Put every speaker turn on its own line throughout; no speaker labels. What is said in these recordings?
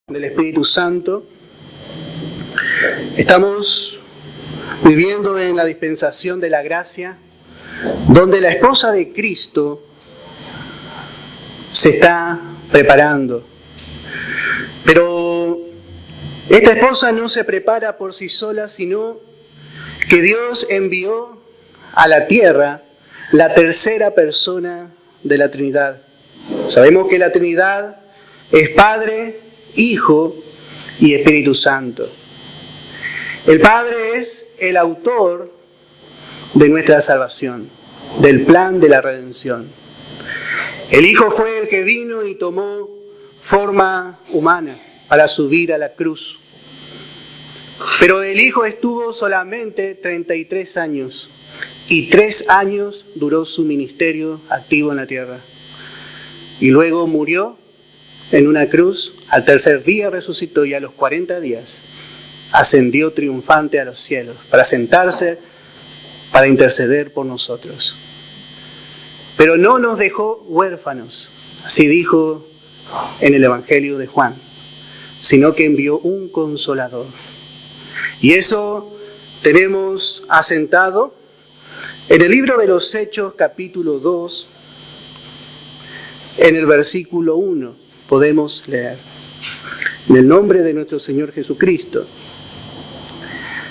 del Espíritu Santo. Estamos viviendo en la dispensación de la gracia, donde la esposa de Cristo se está preparando. Pero esta esposa no se prepara por sí sola, sino que Dios envió a la tierra la tercera persona de la Trinidad. Sabemos que la Trinidad es Padre, Hijo y Espíritu Santo. El Padre es el autor de nuestra salvación, del plan de la redención. El Hijo fue el que vino y tomó forma humana para subir a la cruz. Pero el Hijo estuvo solamente 33 años y 3 años duró su ministerio activo en la tierra. Y luego murió en una cruz, al tercer día resucitó y a los 40 días ascendió triunfante a los cielos para sentarse, para interceder por nosotros. Pero no nos dejó huérfanos, así dijo en el Evangelio de Juan, sino que envió un consolador. Y eso tenemos asentado en el libro de los Hechos, capítulo 2, en el versículo 1. Podemos leer, en el nombre de nuestro Señor Jesucristo.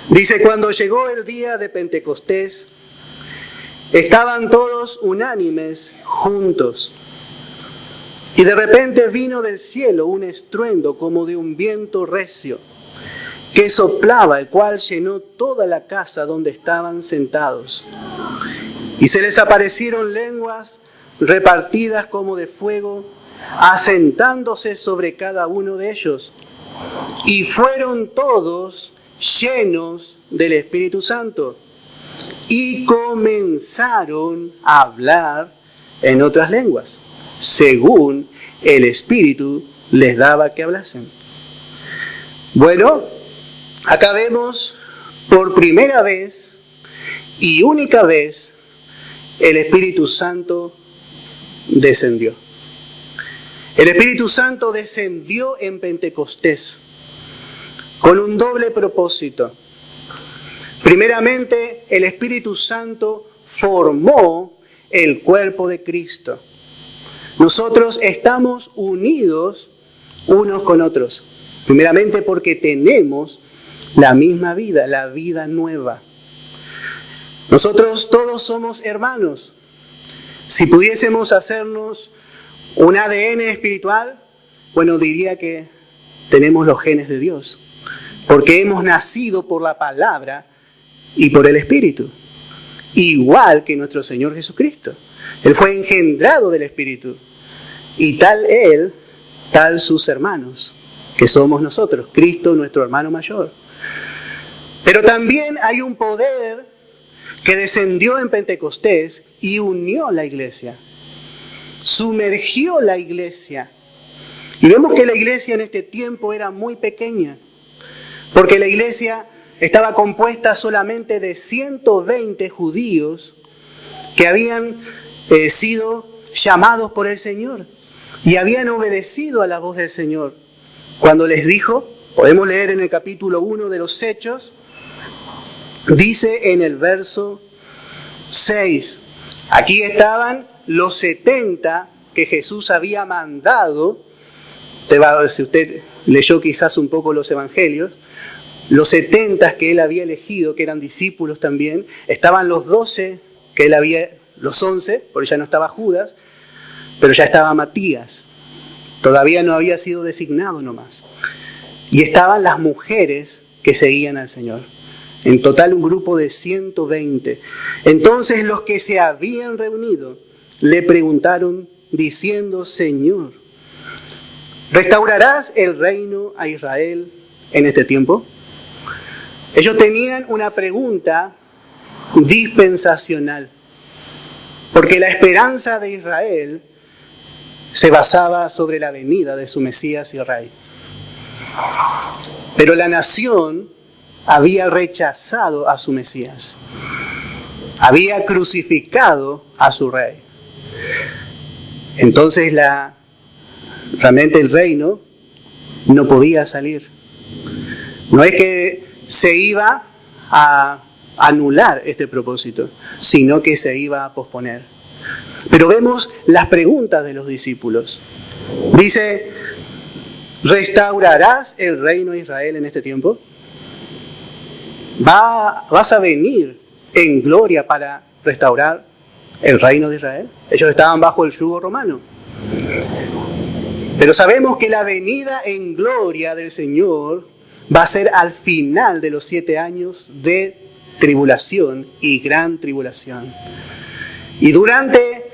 Dice: cuando llegó el día de Pentecostés, estaban todos unánimes juntos. Y de repente vino del cielo un estruendo como de un viento recio, que soplaba, el cual llenó toda la casa donde estaban sentados. Y se les aparecieron lenguas repartidas como de fuego, asentándose sobre cada uno de ellos. Y fueron todos llenos del Espíritu Santo y comenzaron a hablar en otras lenguas, según el Espíritu les daba que hablasen. Bueno, acá vemos por primera vez y única vez el Espíritu Santo descendió. El Espíritu Santo descendió en Pentecostés con un doble propósito. Primeramente, el Espíritu Santo formó el cuerpo de Cristo. Nosotros estamos unidos unos con otros. Primeramente porque tenemos la misma vida, la vida nueva. Nosotros todos somos hermanos. Si pudiésemos hacernos un ADN espiritual, bueno, diría que tenemos los genes de Dios, porque hemos nacido por la palabra y por el Espíritu, igual que nuestro Señor Jesucristo. Él fue engendrado del Espíritu, y tal Él, tal sus hermanos, que somos nosotros, Cristo nuestro hermano mayor. Pero también hay un poder que descendió en Pentecostés y unió la iglesia. Sumergió la iglesia. Y vemos que la iglesia en este tiempo era muy pequeña, porque la iglesia estaba compuesta solamente de 120 judíos que habían sido llamados por el Señor y habían obedecido a la voz del Señor. Cuando les dijo, podemos leer en el capítulo 1 de los Hechos, dice en el verso 6, aquí estaban los 70 que Jesús había mandado. Si usted leyó quizás un poco los evangelios, los 70 que él había elegido, que eran discípulos también, estaban los 12 que él había, los 11, porque ya no estaba Judas, pero ya estaba Matías, todavía no había sido designado nomás. Y estaban las mujeres que seguían al Señor. En total un grupo de 120. Entonces los que se habían reunido le preguntaron diciendo: Señor, ¿restaurarás el reino a Israel en este tiempo? Ellos tenían una pregunta dispensacional, porque la esperanza de Israel se basaba sobre la venida de su Mesías y Rey. Pero la nación había rechazado a su Mesías, había crucificado a su Rey. Entonces realmente el reino no podía salir. No es que se iba a anular este propósito, sino que se iba a posponer. Pero vemos las preguntas de los discípulos. Dice, ¿restaurarás el reino de Israel en este tiempo? ¿Vas a venir en gloria para restaurar el reino de Israel? Ellos estaban bajo el yugo romano. Pero sabemos que la venida en gloria del Señor va a ser al final de los 7 años de tribulación y gran tribulación. Y durante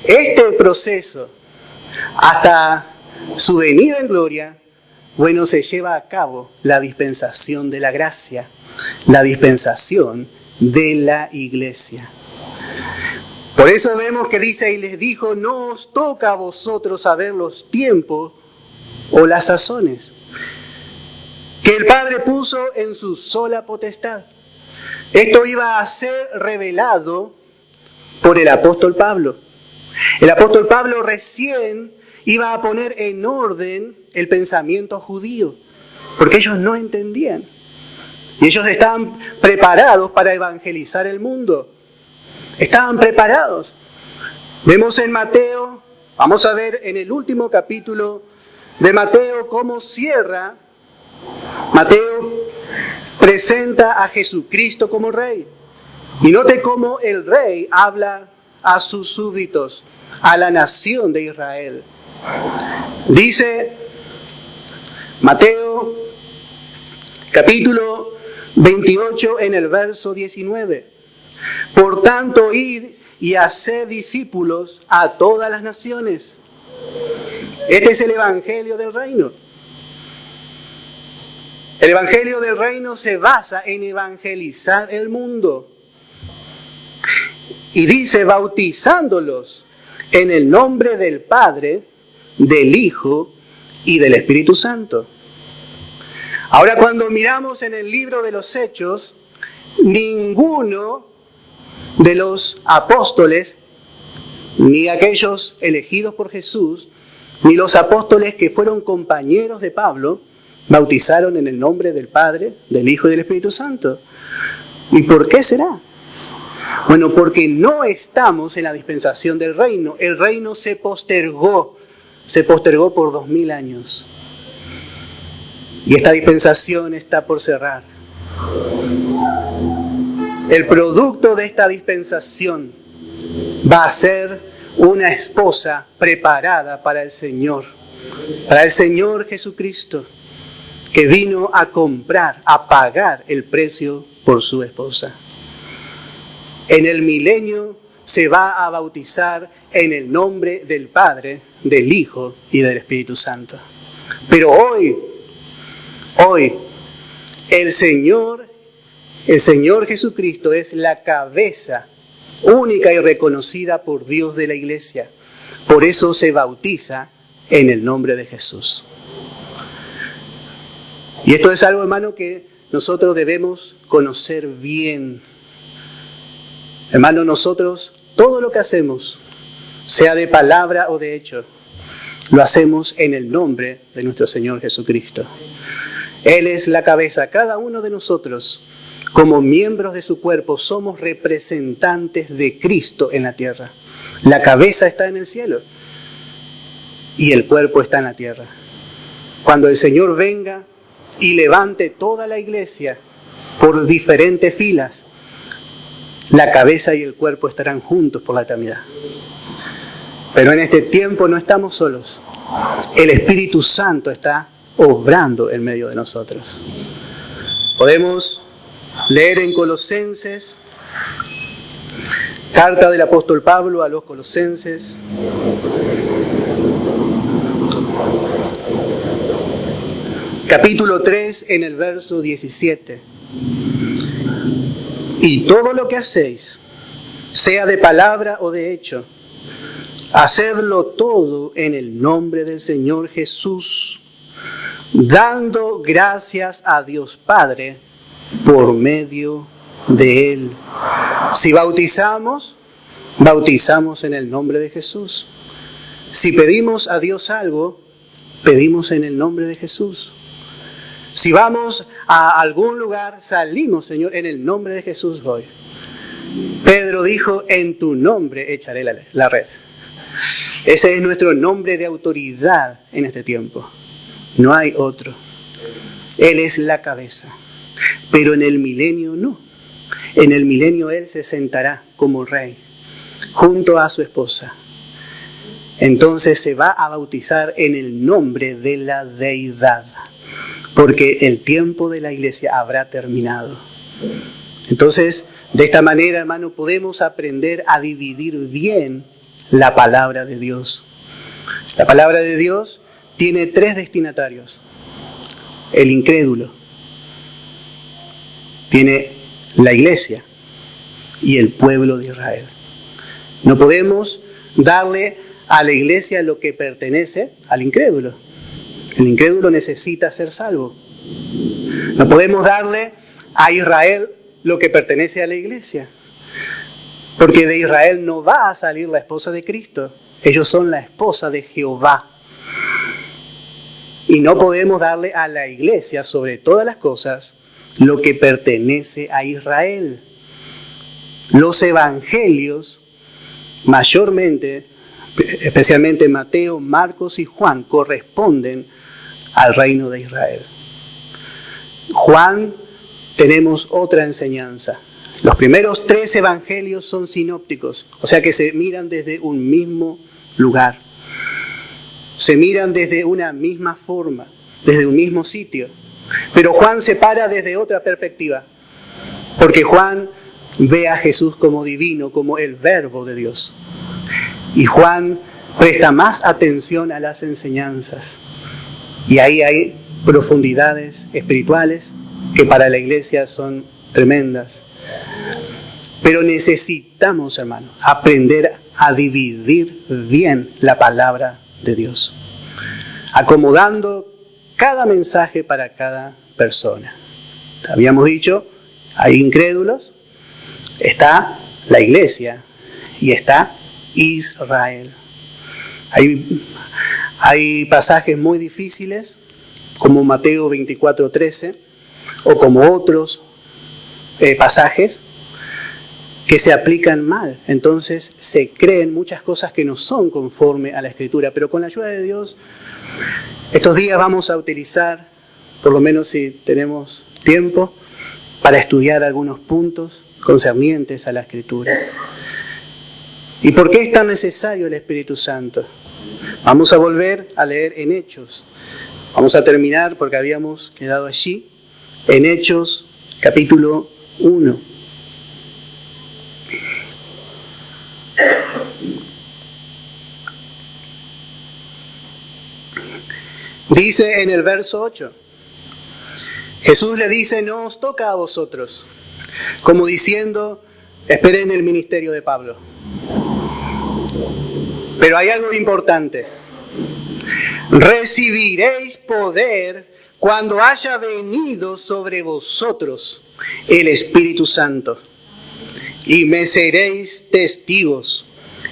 este proceso, hasta su venida en gloria, bueno, se lleva a cabo la dispensación de la gracia, la dispensación de la iglesia. Por eso vemos que dice, y les dijo, no os toca a vosotros saber los tiempos o las sazones que el Padre puso en su sola potestad. Esto iba a ser revelado por el apóstol Pablo. El apóstol Pablo recién iba a poner en orden el pensamiento judío, porque ellos no entendían. Y ellos estaban preparados para evangelizar el mundo. Estaban preparados. Vemos en Mateo, vamos a ver en el último capítulo de Mateo cómo cierra. Mateo presenta a Jesucristo como rey. Y note cómo el rey habla a sus súbditos, a la nación de Israel. Dice Mateo capítulo 28 en el verso 19. Por tanto, id y haced discípulos a todas las naciones. Este es el evangelio del reino. El evangelio del reino se basa en evangelizar el mundo. Y dice, bautizándolos en el nombre del Padre, del Hijo y del Espíritu Santo. Ahora, cuando miramos en el libro de los Hechos, ninguno de los apóstoles, ni aquellos elegidos por Jesús, ni los apóstoles que fueron compañeros de Pablo, bautizaron en el nombre del Padre, del Hijo y del Espíritu Santo. ¿Y por qué será? Bueno, porque no estamos en la dispensación del reino. El reino se postergó por 2000 años. Y esta dispensación está por cerrar. El producto de esta dispensación va a ser una esposa preparada para el Señor Jesucristo, que vino a comprar, a pagar el precio por su esposa. En el milenio se va a bautizar en el nombre del Padre, del Hijo y del Espíritu Santo. Pero hoy, el Señor Jesucristo es la cabeza única y reconocida por Dios de la iglesia. Por eso se bautiza en el nombre de Jesús. Y esto es algo, hermano, que nosotros debemos conocer bien. Hermano, nosotros, todo lo que hacemos, sea de palabra o de hecho, lo hacemos en el nombre de nuestro Señor Jesucristo. Él es la cabeza. Cada uno de nosotros, como miembros de su cuerpo, somos representantes de Cristo en la tierra. La cabeza está en el cielo y el cuerpo está en la tierra. Cuando el Señor venga y levante toda la iglesia por diferentes filas, la cabeza y el cuerpo estarán juntos por la eternidad. Pero en este tiempo no estamos solos. El Espíritu Santo está obrando en medio de nosotros. Podemos leer en Colosenses, carta del apóstol Pablo a los Colosenses, capítulo 3 en el verso 17. Y todo lo que hacéis, sea de palabra o de hecho, hacedlo todo en el nombre del Señor Jesús, dando gracias a Dios Padre por medio de Él. Si bautizamos, bautizamos en el nombre de Jesús. Si pedimos a Dios algo, pedimos en el nombre de Jesús. Si vamos a algún lugar, salimos, Señor, en el nombre de Jesús voy. Pedro dijo, en tu nombre echaré la red. Ese es nuestro nombre de autoridad en este tiempo. No hay otro. Él es la cabeza. Pero en el milenio no. En el milenio Él se sentará como rey junto a su esposa. Entonces se va a bautizar en el nombre de la deidad. Porque el tiempo de la iglesia habrá terminado. Entonces, de esta manera, hermano, podemos aprender a dividir bien la palabra de Dios. La palabra de Dios tiene 3 destinatarios. El incrédulo, tiene la iglesia y el pueblo de Israel. No podemos darle a la iglesia lo que pertenece al incrédulo. El incrédulo necesita ser salvo. No podemos darle a Israel lo que pertenece a la iglesia. Porque de Israel no va a salir la esposa de Cristo. Ellos son la esposa de Jehová. Y no podemos darle a la iglesia, sobre todas las cosas, lo que pertenece a Israel. Los evangelios, mayormente, especialmente Mateo, Marcos y Juan, corresponden al reino de Israel. Juan, tenemos otra enseñanza. Los primeros 3 evangelios son sinópticos, o sea que se miran desde un mismo lugar. Se miran desde una misma forma, desde un mismo sitio. Pero Juan se para desde otra perspectiva, porque Juan ve a Jesús como divino, como el Verbo de Dios. Y Juan presta más atención a las enseñanzas. Y ahí hay profundidades espirituales que para la iglesia son tremendas. Pero necesitamos, hermanos, aprender a dividir bien la palabra de Dios, acomodando cada mensaje para cada persona. Habíamos dicho, hay incrédulos, está la iglesia y está Israel. Hay pasajes muy difíciles, como Mateo 24:13, o como otros pasajes que se aplican mal. Entonces se creen muchas cosas que no son conforme a la Escritura. Pero con la ayuda de Dios, estos días vamos a utilizar, por lo menos si tenemos tiempo, para estudiar algunos puntos concernientes a la Escritura. ¿Y por qué es tan necesario el Espíritu Santo? Vamos a volver a leer en Hechos. Vamos a terminar, porque habíamos quedado allí, en Hechos capítulo 1. Dice en el verso 8, Jesús le dice, no os toca a vosotros, como diciendo, esperen el ministerio de Pablo. Pero hay algo importante. Recibiréis poder cuando haya venido sobre vosotros el Espíritu Santo, y me seréis testigos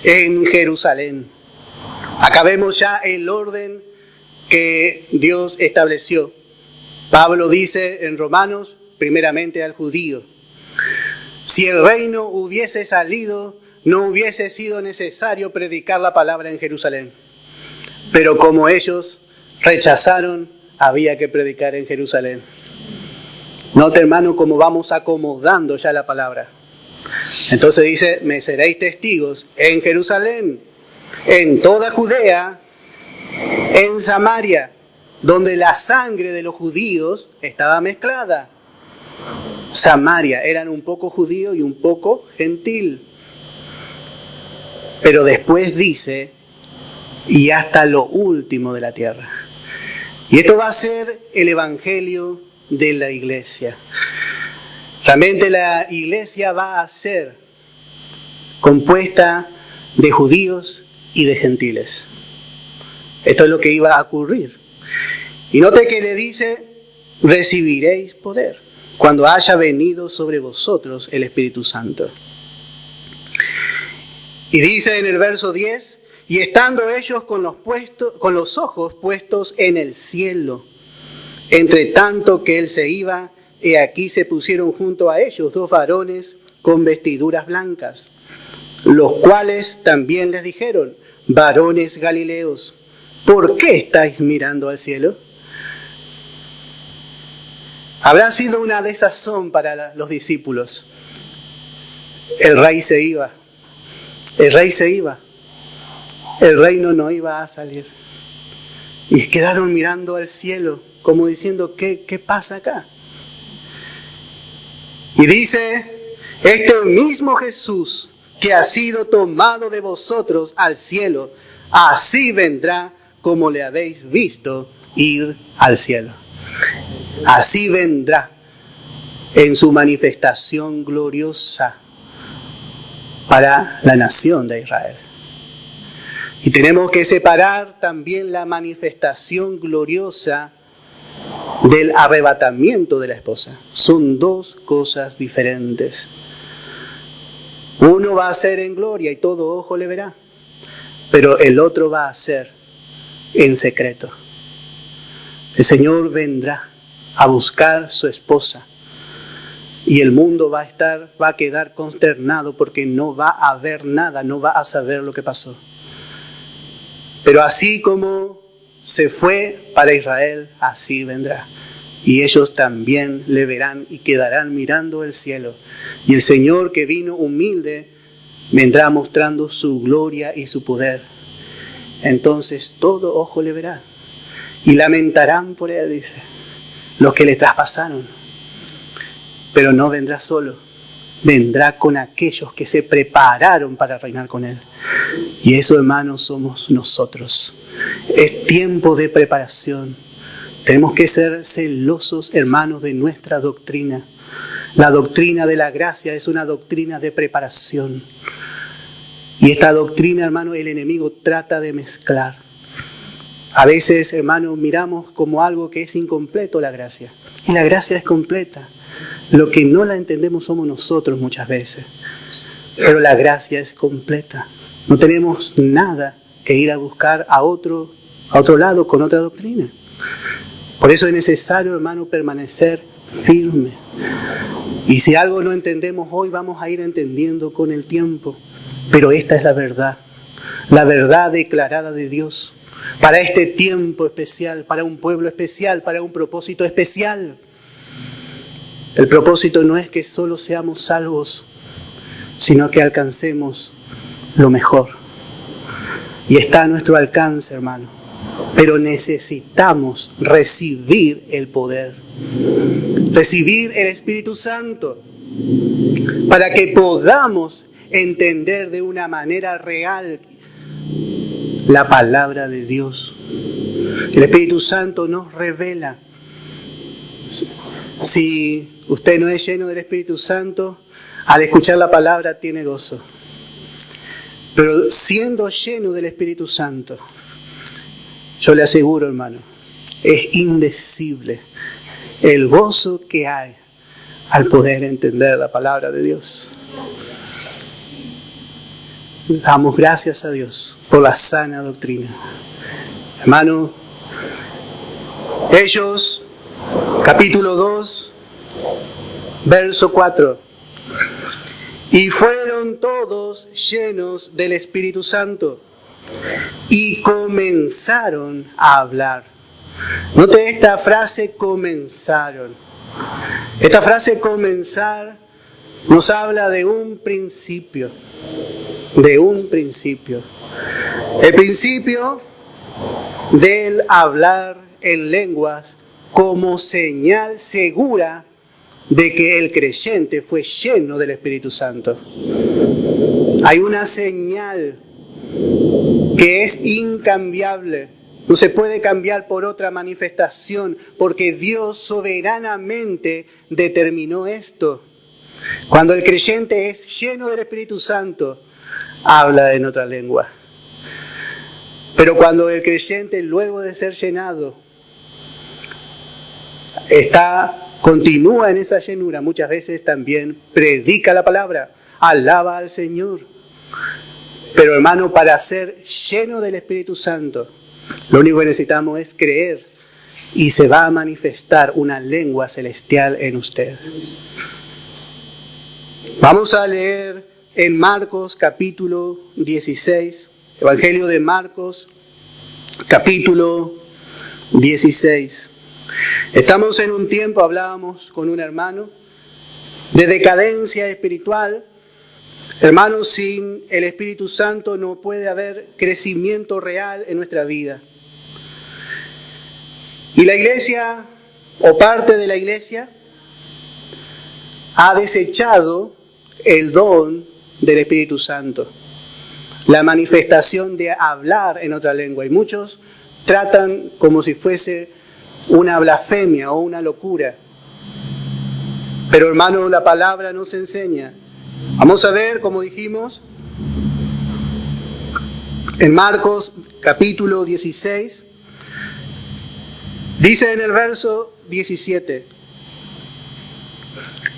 en Jerusalén. Acabemos ya el orden que Dios estableció. Pablo dice en Romanos, primeramente al judío, si el reino hubiese salido, no hubiese sido necesario predicar la palabra en Jerusalén. Pero como ellos rechazaron, había que predicar en Jerusalén. Nota, hermano, cómo vamos acomodando ya la palabra. Entonces dice, me seréis testigos en Jerusalén, en toda Judea, en Samaria, donde la sangre de los judíos estaba mezclada. Samaria, eran un poco judío y un poco gentil. Pero después dice, y hasta lo último de la tierra. Y esto va a ser el evangelio de la iglesia. Realmente la iglesia va a ser compuesta de judíos y de gentiles. Esto es lo que iba a ocurrir. Y note que le dice, recibiréis poder cuando haya venido sobre vosotros el Espíritu Santo. Y dice en el verso 10, y estando ellos con los ojos puestos en el cielo, entre tanto que él se iba, he aquí se pusieron junto a ellos 2 varones con vestiduras blancas, los cuales también les dijeron: varones Galileos, ¿por qué estáis mirando al cielo? Habrá sido una desazón para los discípulos. El rey se iba. El rey se iba. El reino no iba a salir. Y quedaron mirando al cielo, como diciendo: ¿qué pasa acá? Y dice: este mismo Jesús que ha sido tomado de vosotros al cielo, así vendrá como le habéis visto ir al cielo. Así vendrá en su manifestación gloriosa para la nación de Israel. Y tenemos que separar también la manifestación gloriosa del arrebatamiento de la esposa. Son 2 cosas diferentes. Uno va a ser en gloria y todo ojo le verá, pero el otro va a ser en secreto. El Señor vendrá a buscar su esposa y el mundo va a quedar consternado porque no va a ver nada, no va a saber lo que pasó. Pero así como se fue para Israel, así vendrá. Y ellos también le verán y quedarán mirando el cielo. Y el Señor, que vino humilde, vendrá mostrando su gloria y su poder. Entonces todo ojo le verá. Y lamentarán por él, dice, los que le traspasaron. Pero no vendrá solo. Vendrá con aquellos que se prepararon para reinar con él. Y eso, hermanos, somos nosotros. Es tiempo de preparación. Tenemos que ser celosos, hermanos, de nuestra doctrina. La doctrina de la gracia es una doctrina de preparación. Y esta doctrina, hermano, el enemigo trata de mezclar. A veces, hermano, miramos como algo que es incompleto la gracia. Y la gracia es completa. Lo que no la entendemos somos nosotros muchas veces. Pero la gracia es completa. No tenemos nada que ir a buscar a otro lado con otra doctrina. Por eso es necesario, hermano, permanecer firme. Y si algo no entendemos hoy, vamos a ir entendiendo con el tiempo. Pero esta es la verdad declarada de Dios. Para este tiempo especial, para un pueblo especial, para un propósito especial. El propósito no es que solo seamos salvos, sino que alcancemos lo mejor. Y está a nuestro alcance, hermano. Pero necesitamos recibir el poder. Recibir el Espíritu Santo. Para que podamos entender de una manera real la palabra de Dios. El Espíritu Santo nos revela. Si usted no es lleno del Espíritu Santo, al escuchar la palabra tiene gozo. Pero siendo lleno del Espíritu Santo, yo le aseguro, hermano, es indecible el gozo que hay al poder entender la palabra de Dios. Damos gracias a Dios por la sana doctrina. Hermano, Hechos, capítulo 2, verso 4. Y fueron todos llenos del Espíritu Santo y comenzaron a hablar. Note esta frase, comenzaron. Esta frase comenzar nos habla de un principio. De un principio. El principio del hablar en lenguas como señal segura de que el creyente fue lleno del Espíritu Santo. Hay una señal que es incambiable. No se puede cambiar por otra manifestación, porque Dios soberanamente determinó esto. Cuando el creyente es lleno del Espíritu Santo, habla en otra lengua. Pero cuando el creyente, luego de ser llenado, continúa en esa llenura, muchas veces también predica la palabra, alaba al Señor. Pero hermano, para ser lleno del Espíritu Santo, lo único que necesitamos es creer y se va a manifestar una lengua celestial en usted. Vamos a leer en Marcos capítulo 16, Evangelio de Marcos capítulo 16. Estamos en un tiempo, hablábamos con un hermano, de decadencia espiritual. Hermanos, sin el Espíritu Santo no puede haber crecimiento real en nuestra vida. Y la iglesia, o parte de la iglesia, ha desechado el don del Espíritu Santo, la manifestación de hablar en otra lengua. Y muchos tratan como si fuese una blasfemia o una locura. Pero hermano, la palabra nos enseña. Vamos a ver, como dijimos, en Marcos capítulo 16, dice en el verso 17,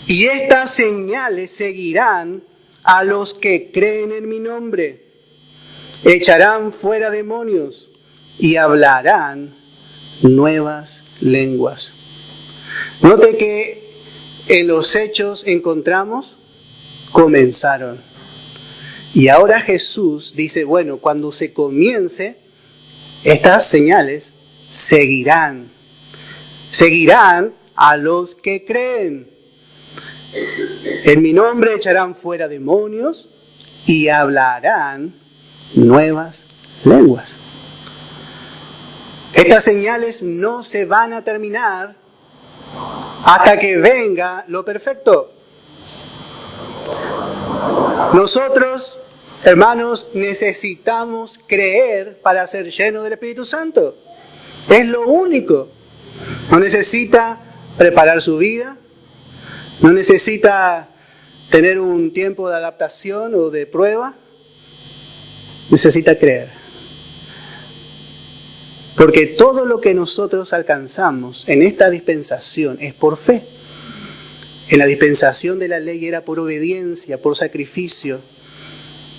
y estas señales seguirán a los que creen en mi nombre. Echarán fuera demonios y hablarán nuevas lenguas. Note que en los hechos encontramos, comenzaron. Y ahora Jesús dice, bueno, cuando se comience, estas señales seguirán. Seguirán a los que creen. En mi nombre echarán fuera demonios y hablarán nuevas lenguas. Estas señales no se van a terminar hasta que venga lo perfecto. Nosotros, hermanos, necesitamos creer para ser llenos del Espíritu Santo. Es lo único. No necesita preparar su vida. No necesita tener un tiempo de adaptación o de prueba. Necesita creer. Porque todo lo que nosotros alcanzamos en esta dispensación es por fe. En la dispensación de la ley era por obediencia, por sacrificio.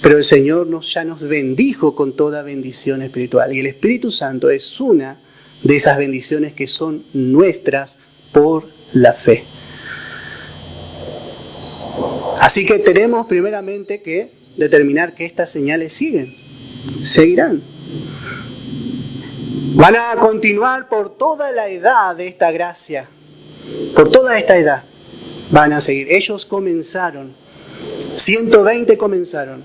Pero el Señor ya nos bendijo con toda bendición espiritual. Y el Espíritu Santo es una de esas bendiciones que son nuestras por la fe. Así que tenemos primeramente que determinar que estas señales seguirán. Van a continuar por toda la edad de esta gracia. Por toda esta edad van a seguir. Ellos comenzaron. 120 comenzaron.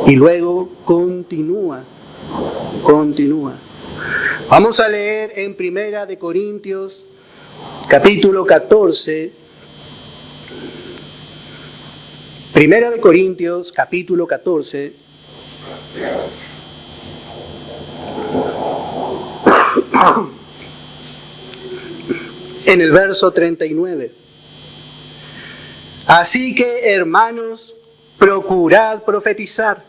Y luego continúa. Vamos a leer en Primera de Corintios, capítulo 14. Primera de Corintios, capítulo 14. En el verso 39. Así que, hermanos, procurad profetizar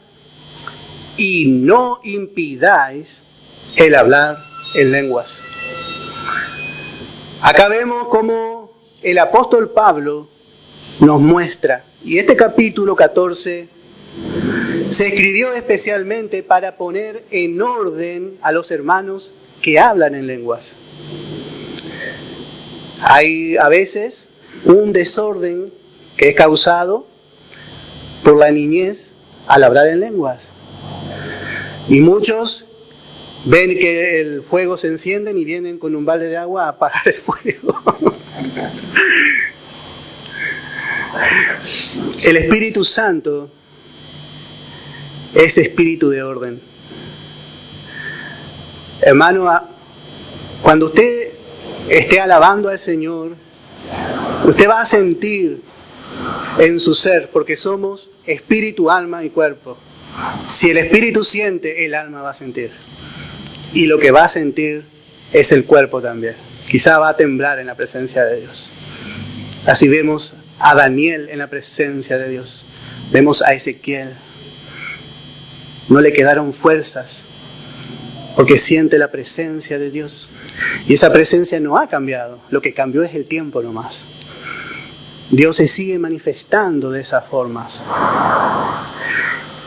y no impidáis el hablar en lenguas. Acá vemos cómo el apóstol Pablo nos muestra, y este capítulo 14 se escribió especialmente para poner en orden a los hermanos que hablan en lenguas. Hay a veces un desorden que es causado por la niñez al hablar en lenguas. Y muchos ven que el fuego se enciende y vienen con un balde de agua a apagar el fuego. El Espíritu Santo es espíritu de orden. Hermano, cuando usted esté alabando al Señor, usted va a sentir en su ser, porque somos espíritu, alma y cuerpo. Si el espíritu siente, el alma va a sentir. Y lo que va a sentir es el cuerpo también. Quizá va a temblar en la presencia de Dios. Así vemos a Daniel en la presencia de Dios. Vemos a Ezequiel. No le quedaron fuerzas porque siente la presencia de Dios. Y esa presencia no ha cambiado. Lo que cambió es el tiempo nomás. Dios se sigue manifestando de esas formas.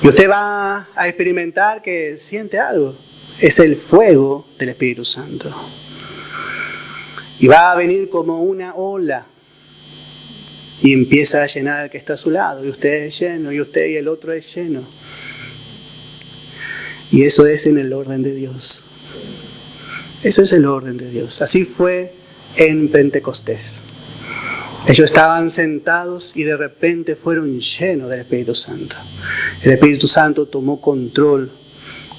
Y usted va a experimentar que siente algo. Es el fuego del Espíritu Santo. Y va a venir como una ola. Y empieza a llenar al que está a su lado. Y usted es lleno, y usted y el otro es lleno. Y eso es en el orden de Dios. Eso es el orden de Dios. Así fue en Pentecostés. Ellos estaban sentados y de repente fueron llenos del Espíritu Santo. El Espíritu Santo tomó control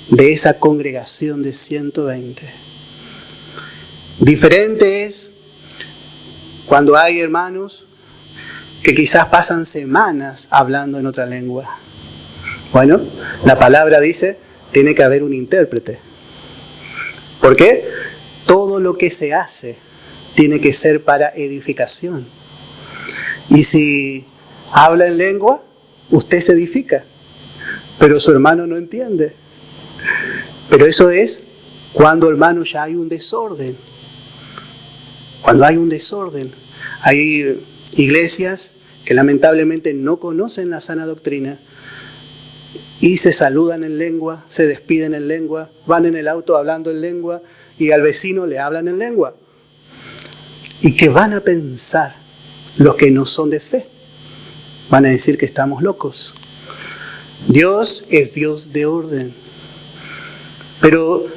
de esa congregación de 120. Diferente es cuando hay hermanos que quizás pasan semanas hablando en otra lengua. Bueno, la palabra dice, tiene que haber un intérprete. ¿Por qué? Todo lo que se hace tiene que ser para edificación. Y si habla en lengua, usted se edifica, pero su hermano no entiende. Pero eso es cuando, hermano, ya hay un desorden. Cuando hay un desorden. Hay iglesias que lamentablemente no conocen la sana doctrina y se saludan en lengua, se despiden en lengua, van en el auto hablando en lengua y al vecino le hablan en lengua. ¿Y qué van a pensar los que no son de fe? Van a decir que estamos locos. Dios es Dios de orden. Pero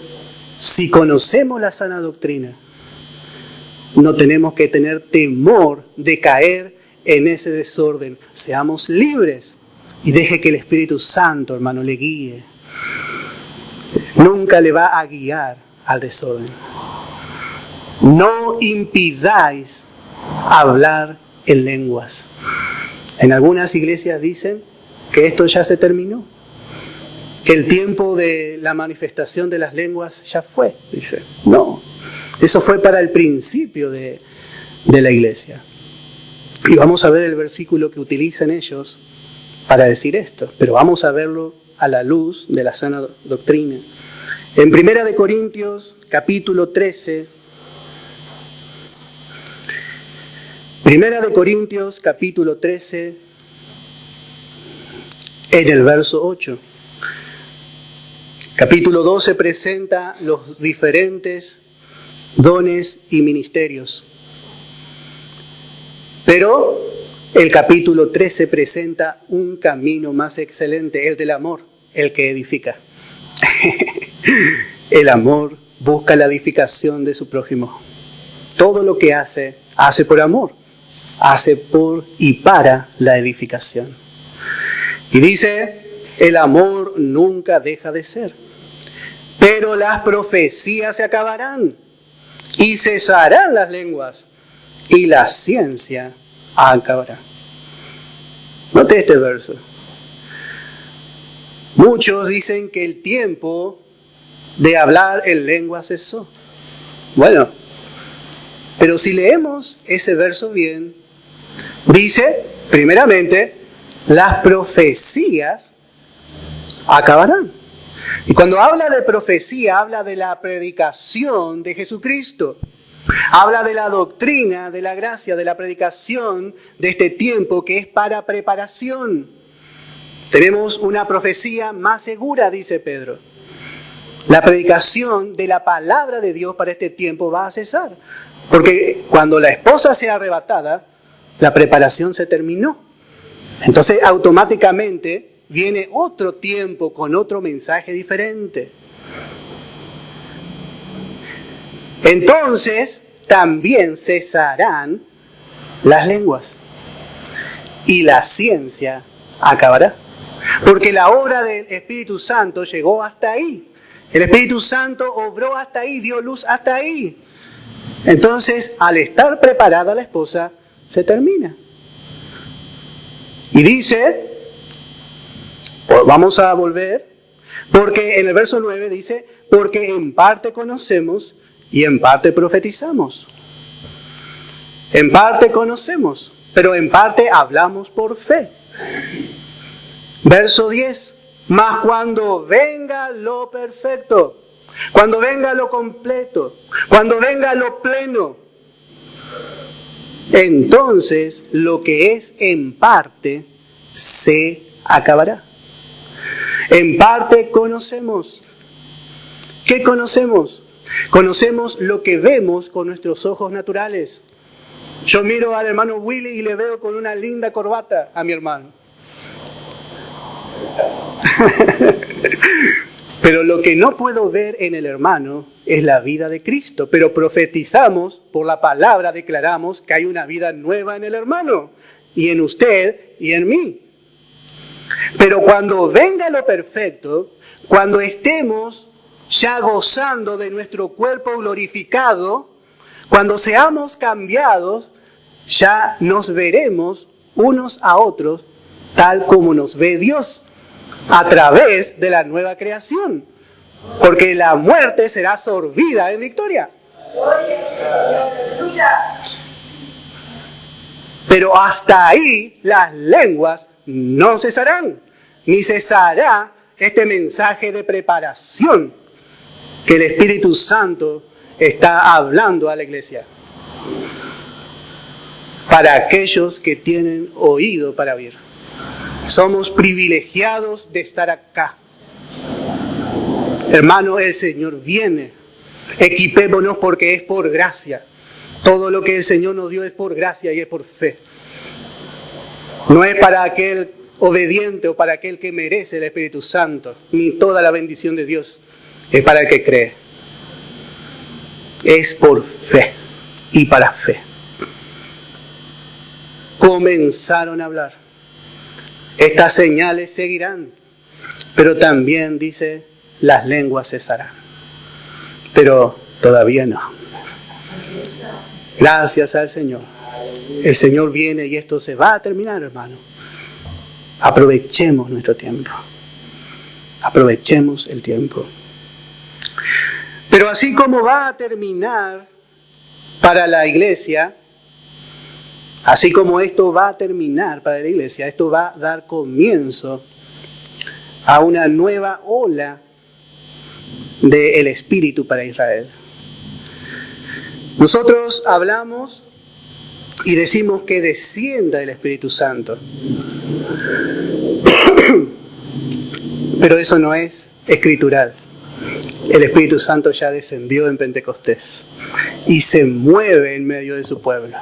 si conocemos la sana doctrina, no tenemos que tener temor de caer en ese desorden. Seamos libres y deje que el Espíritu Santo, hermano, le guíe. Nunca le va a guiar al desorden. No impidáis hablar en lenguas. En algunas iglesias dicen que esto ya se terminó. El tiempo de la manifestación de las lenguas ya fue, dice. No, eso fue para el principio de la iglesia. Y vamos a ver el versículo que utilizan ellos para decir esto, pero vamos a verlo a la luz de la sana doctrina. En 1 Corintios, capítulo 13, 1 Corintios, capítulo 13, en el verso 8. Capítulo 12 presenta los diferentes dones y ministerios. Pero el capítulo 13 presenta un camino más excelente, el del amor, el que edifica. El amor busca la edificación de su prójimo. Todo lo que hace, hace por amor. Hace por y para la edificación. Y dice, el amor nunca deja de ser. Pero las profecías se acabarán y cesarán las lenguas y la ciencia acabará. Note este verso. Muchos dicen que el tiempo de hablar en lengua cesó. Bueno, pero si leemos ese verso bien, dice, primeramente, las profecías acabarán. Y cuando habla de profecía, habla de la predicación de Jesucristo. Habla de la doctrina, de la gracia, de la predicación de este tiempo que es para preparación. Tenemos una profecía más segura, dice Pedro. La predicación de la palabra de Dios para este tiempo va a cesar. Porque cuando la esposa sea arrebatada, la preparación se terminó. Entonces automáticamente viene otro tiempo con otro mensaje diferente. Entonces también cesarán las lenguas y la ciencia acabará. Porque la obra del Espíritu Santo llegó hasta ahí. El Espíritu Santo obró hasta ahí, dio luz hasta ahí. Entonces, al estar preparada la esposa, se termina. Y dice, vamos a volver, porque en el verso 9 dice, porque en parte conocemos y en parte profetizamos. En parte conocemos, pero en parte hablamos por fe. Verso 10, mas cuando venga lo perfecto, cuando venga lo completo, cuando venga lo pleno, entonces lo que es en parte se acabará. En parte conocemos. ¿Qué conocemos? Conocemos lo que vemos con nuestros ojos naturales. Yo miro al hermano Willy y le veo con una linda corbata a mi hermano. Pero lo que no puedo ver en el hermano es la vida de Cristo. Pero profetizamos, por la palabra declaramos que hay una vida nueva en el hermano, y en usted y en mí. Pero cuando venga lo perfecto, cuando estemos ya gozando de nuestro cuerpo glorificado, cuando seamos cambiados, ya nos veremos unos a otros tal como nos ve Dios, a través de la nueva creación. Porque la muerte será sorbida en victoria. Pero hasta ahí las lenguas no cesarán, ni cesará este mensaje de preparación que el Espíritu Santo está hablando a la iglesia. Para aquellos que tienen oído para oír. Somos privilegiados de estar acá. Hermano, el Señor viene. Equipémonos porque es por gracia. Todo lo que el Señor nos dio es por gracia y es por fe. No es para aquel obediente o para aquel que merece el Espíritu Santo, ni toda la bendición de Dios. Es para el que cree. Es por fe y para fe. Comenzaron a hablar. Estas señales seguirán, pero también dice, las lenguas cesarán. Pero todavía no. Gracias al Señor. El Señor viene y esto se va a terminar, hermano. Aprovechemos nuestro tiempo. Aprovechemos el tiempo. Pero así como va a terminar para la iglesia, así como esto va a terminar para la iglesia, esto va a dar comienzo a una nueva ola del Espíritu para Israel. Nosotros hablamos y decimos que descienda el Espíritu Santo. Pero eso no es escritural. El Espíritu Santo ya descendió en Pentecostés y se mueve en medio de su pueblo.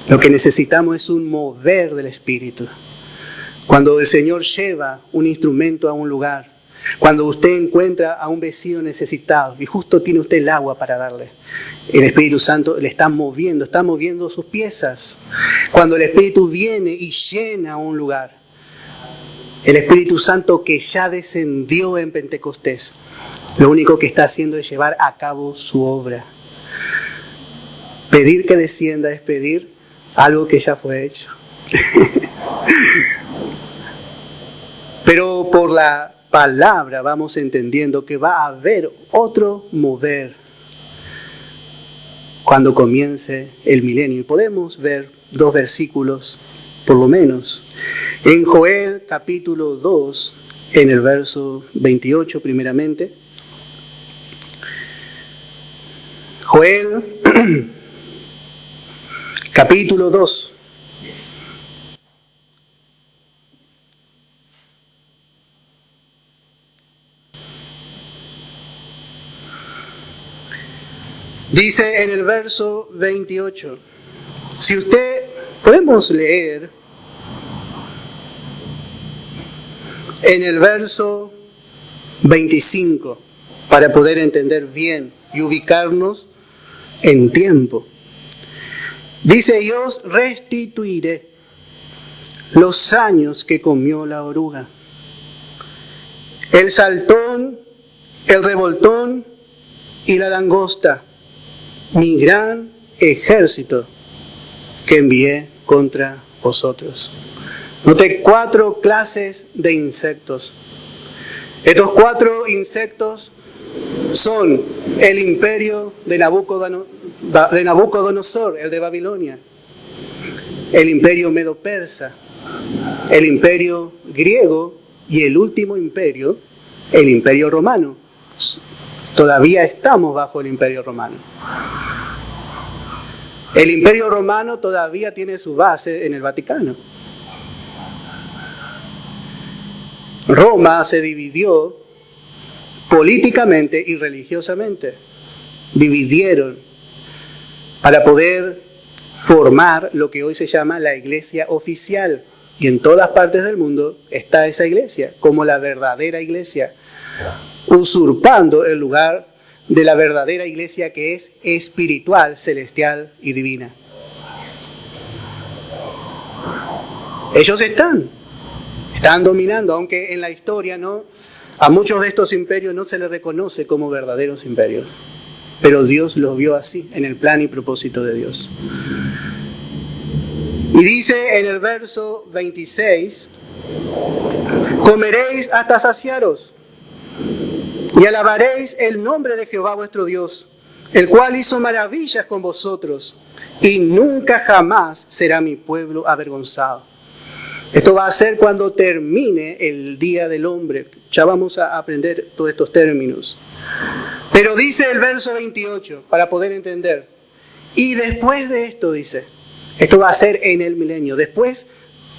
Lo que necesitamos es un mover del Espíritu. Cuando el Señor lleva un instrumento a un lugar, cuando usted encuentra a un vecino necesitado y justo tiene usted el agua para darle, el Espíritu Santo le está moviendo sus piezas. Cuando el Espíritu viene y llena un lugar, el Espíritu Santo que ya descendió en Pentecostés, lo único que está haciendo es llevar a cabo su obra. Pedir que descienda es pedir algo que ya fue hecho. Pero por la palabra vamos entendiendo que va a haber otro mover cuando comience el milenio. Y podemos ver 2 versículos, por lo menos. En Joel capítulo 2, en el verso 28 primeramente. Joel capítulo 2. Dice en el verso 28, si usted, podemos leer en el verso 25 para poder entender bien y ubicarnos en tiempo. Dice, yo os restituiré los años que comió la oruga, el saltón, el revoltón y la langosta, mi gran ejército que envié contra vosotros. Noté 4 clases de insectos. Estos 4 insectos son el imperio de Nabucodonosor, el de Babilonia, el imperio medo-persa, el imperio griego y el último imperio, el imperio romano. Todavía estamos bajo el imperio romano. El imperio romano todavía tiene su base en el Vaticano. Roma se dividió políticamente y religiosamente. Dividieron para poder formar lo que hoy se llama la iglesia oficial. Y en todas partes del mundo está esa iglesia como la verdadera iglesia, usurpando el lugar de la verdadera iglesia que es espiritual, celestial y divina. Ellos están dominando, aunque en la historia a muchos de estos imperios no se les reconoce como verdaderos imperios. Pero Dios los vio así, en el plan y propósito de Dios. Y dice en el verso 26, comeréis hasta saciaros y alabaréis el nombre de Jehová vuestro Dios, el cual hizo maravillas con vosotros, y nunca jamás será mi pueblo avergonzado. Esto va a ser cuando termine el día del hombre. Ya vamos a aprender todos estos términos. Pero dice el verso 28, para poder entender. Y después de esto, dice, esto va a ser en el milenio, después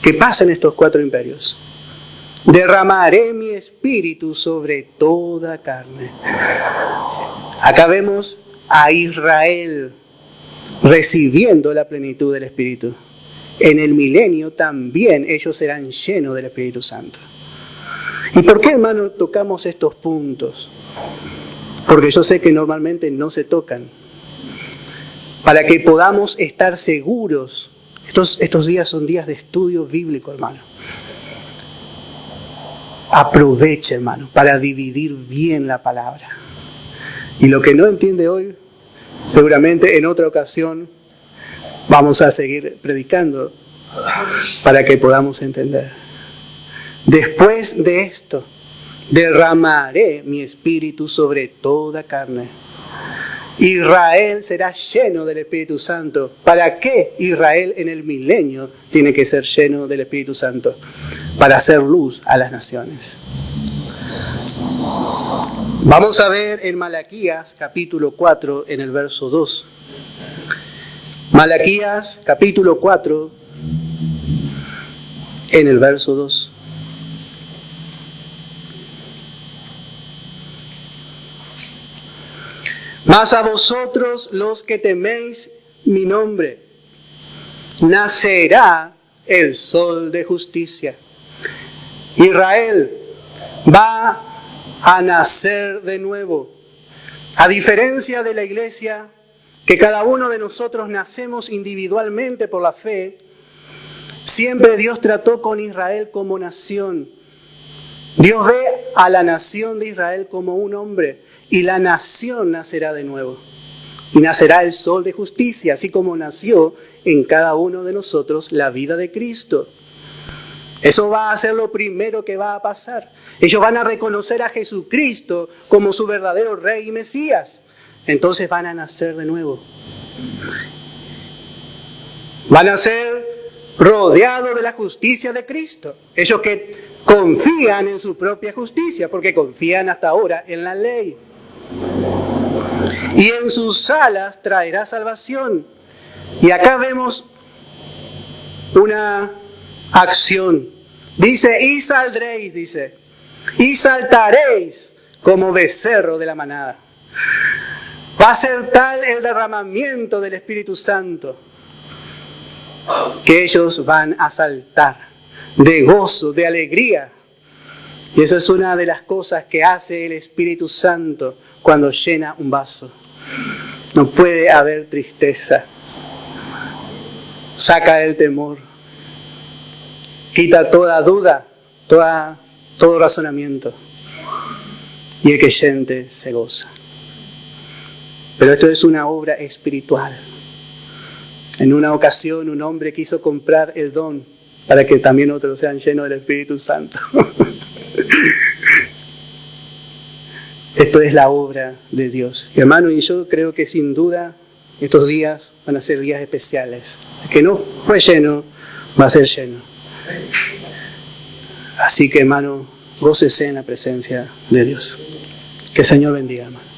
que pasen estos 4 imperios. Derramaré mi espíritu sobre toda carne. Acá vemos a Israel recibiendo la plenitud del Espíritu. En el milenio también ellos serán llenos del Espíritu Santo. ¿Y por qué, hermano, tocamos estos puntos? Porque yo sé que normalmente no se tocan. Para que podamos estar seguros. Estos días son días de estudio bíblico, hermano. Aproveche, hermano, para dividir bien la palabra. Y lo que no entiende hoy, seguramente en otra ocasión vamos a seguir predicando para que podamos entender. Después de esto, derramaré mi espíritu sobre toda carne. Israel será lleno del Espíritu Santo. ¿Para qué Israel en el milenio tiene que ser lleno del Espíritu Santo? Para hacer luz a las naciones. Vamos a ver en Malaquías capítulo 4 en el verso 2. Malaquías capítulo 4 en el verso 2. Mas a vosotros los que teméis mi nombre, nacerá el sol de justicia. Israel va a nacer de nuevo. A diferencia de la iglesia, que cada uno de nosotros nacemos individualmente por la fe, siempre Dios trató con Israel como nación. Dios ve a la nación de Israel como un hombre, y la nación nacerá de nuevo. Y nacerá el sol de justicia, así como nació en cada uno de nosotros la vida de Cristo. Eso va a ser lo primero que va a pasar. Ellos van a reconocer a Jesucristo como su verdadero Rey y Mesías. Entonces van a nacer de nuevo. Van a ser rodeados de la justicia de Cristo. Ellos que confían en su propia justicia, porque confían hasta ahora en la ley. Y en sus alas traerá salvación. Y acá vemos una acción. Dice, y saldréis, dice, y saltaréis como becerro de la manada. Va a ser tal el derramamiento del Espíritu Santo que ellos van a saltar de gozo, de alegría. Y eso es una de las cosas que hace el Espíritu Santo cuando llena un vaso. No puede haber tristeza. Saca el temor. Quita toda duda, todo razonamiento. Y el creyente se goza. Pero esto es una obra espiritual. En una ocasión un hombre quiso comprar el don para que también otros sean llenos del Espíritu Santo. Esto es la obra de Dios. Y hermano, y yo creo que sin duda estos días van a ser días especiales. El que no fue lleno, va a ser lleno. Así que, hermano, gócese en la presencia de Dios. Que el Señor bendiga, hermano.